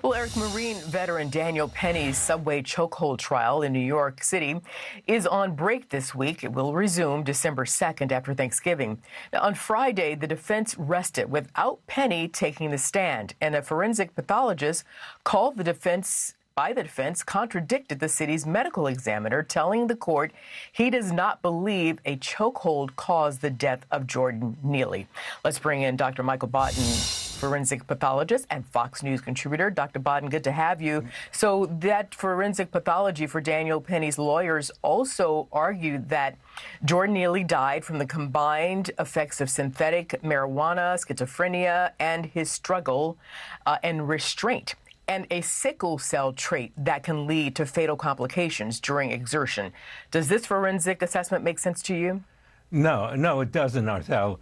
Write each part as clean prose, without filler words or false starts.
Well, Eric, Marine veteran Daniel Penny's subway chokehold trial in New York City is on break this week. It will resume December 2nd after Thanksgiving. Now, on Friday, the defense rested without Penny taking the stand, and a forensic pathologist called the defense contradicted the city's medical examiner, telling the court he does not believe a chokehold caused the death of Jordan Neely. Let's bring in Dr. Michael Baden, forensic pathologist and Fox News contributor. Dr. Baden, good to have you. So that forensic pathology for Daniel Penny's lawyers also argued that Jordan Neely died from the combined effects of synthetic marijuana, schizophrenia, and his struggle and restraint, and a sickle cell trait that can lead to fatal complications during exertion. Does this forensic assessment make sense to you? No, it doesn't, Arthel.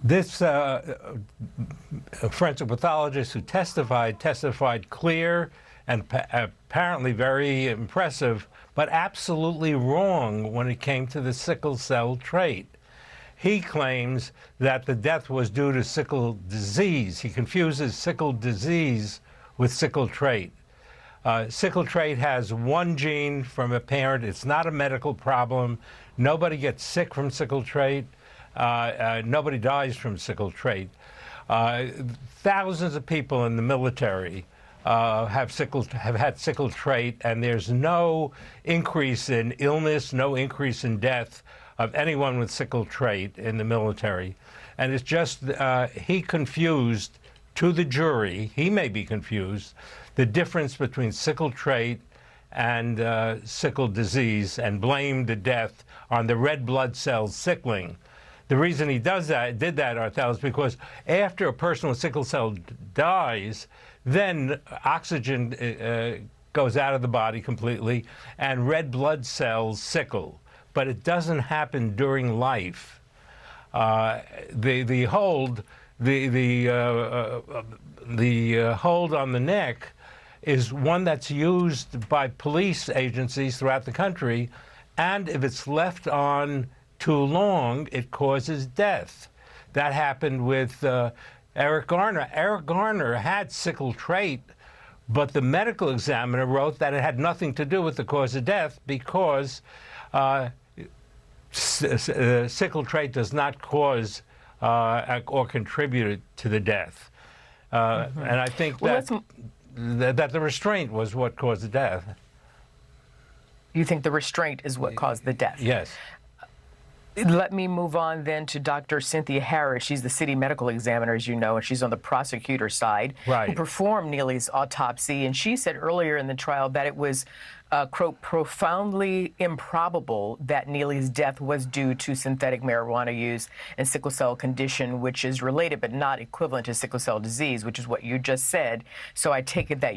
This forensic pathologist who testified clear and apparently very impressive, but absolutely wrong when it came to the sickle cell trait. He claims that the death was due to sickle disease. He confuses sickle disease with sickle trait. Sickle trait has one gene from a parent. It's not a medical problem. Nobody gets sick from sickle trait. Nobody dies from sickle trait. Thousands of people in the military have had sickle trait, and there's no increase in illness, no increase in death of anyone with sickle trait in the military. And it's just, he confused to the jury, he may be confused, the difference between sickle trait and sickle disease, and blamed the death on the red blood cells sickling. The reason he did that, Arthel, is because after a person with sickle cell dies, then oxygen goes out of the body completely, and red blood cells sickle. But it doesn't happen during life. The hold on the neck is one that's used by police agencies throughout the country, and if it's left on too long, it causes death. That happened with Eric Garner. Eric Garner had sickle trait, but the medical examiner wrote that it had nothing to do with the cause of death because sickle trait does not cause or contribute to the death. And I think that the restraint was what caused the death. You think the restraint is what caused the death? Yes. Let me move on then to Dr. Cynthia Harris. She's the city medical examiner, as you know, and she's on the prosecutor side, right, who performed Neely's autopsy. And she said earlier in the trial that it was, quote, profoundly improbable that Neely's death was due to synthetic marijuana use and sickle cell condition, which is related but not equivalent to sickle cell disease, which is what you just said. So I take it that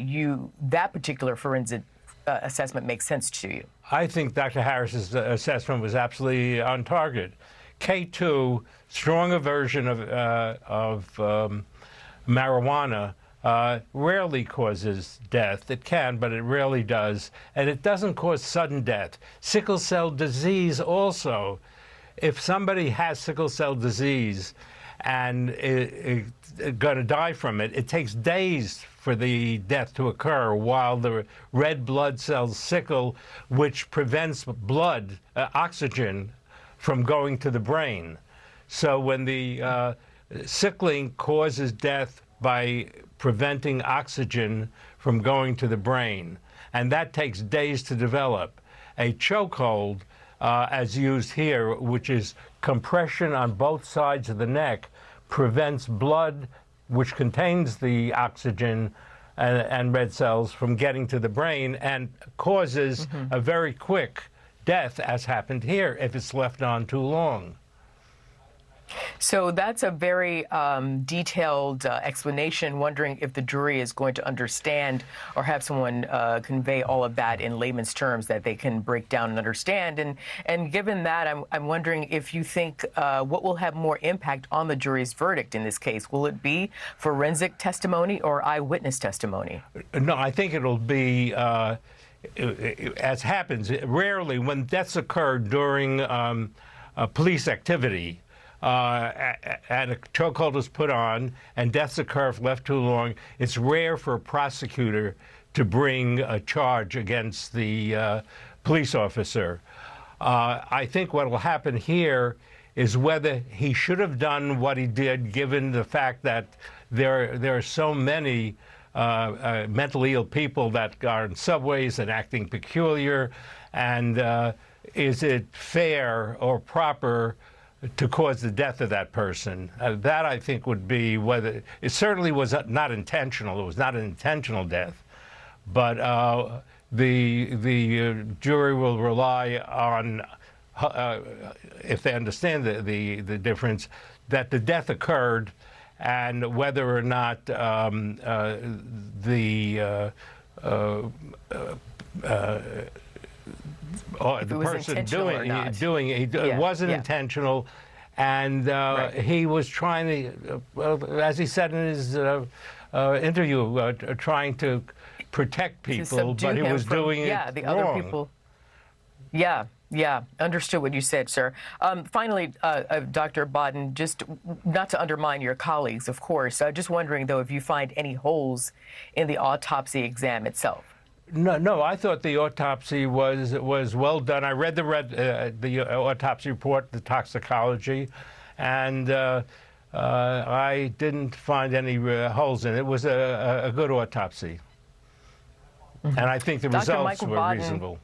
that particular forensic assessment makes sense to you. I think Dr. Harris's assessment was absolutely on target. K2, stronger version of marijuana, rarely causes death. It can, but it rarely does. And it doesn't cause sudden death. Sickle cell disease also. If somebody has sickle cell disease and is going to die from it, it takes days for the death to occur while the red blood cells sickle, which prevents blood, oxygen, from going to the brain. So when the sickling causes death by preventing oxygen from going to the brain, and that takes days to develop. A chokehold, as used here, which is compression on both sides of the neck, prevents blood, which contains the oxygen and red cells, from getting to the brain, and causes a very quick death, as happened here, if it's left on too long. So that's a very detailed explanation, wondering if the jury is going to understand or have someone convey all of that in layman's terms that they can break down and understand. And given that, I'm wondering if you think what will have more impact on the jury's verdict in this case. Will it be forensic testimony or eyewitness testimony? No, I think it'll be, as happens rarely when deaths occur during police activity, and a chokehold is put on and deaths occur if left too long, it's rare for a prosecutor to bring a charge against the police officer. I think what will happen here is whether he should have done what he did, given the fact that there are so many mentally ill people that are in subways and acting peculiar, and is it fair or proper to cause the death of that person? That, I think, would be whether it certainly was not intentional. It was not an intentional death, but the jury will rely on, if they understand the difference, that the death occurred, and whether or not the person doing it wasn't intentional, and he was trying to, as he said in his interview, trying to protect people, but he was doing it the wrong. Other people. Yeah, understood what you said, sir. Finally, Dr. Baden, just not to undermine your colleagues, of course, just wondering, though, if you find any holes in the autopsy exam itself. No, I thought the autopsy was well done. I read the autopsy report, the toxicology, and I didn't find any holes in it. It was a good autopsy. And I think the results were reasonable.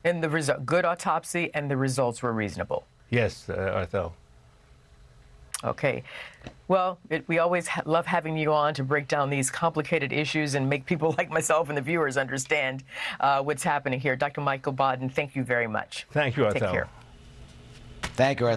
And the good autopsy, and the results were reasonable. Yes, Arthel. Okay. Well, we always love having you on to break down these complicated issues and make people like myself and the viewers understand what's happening here. Dr. Michael Baden, thank you very much. Thank you, Arthel. Take care. Thank you, Arthel.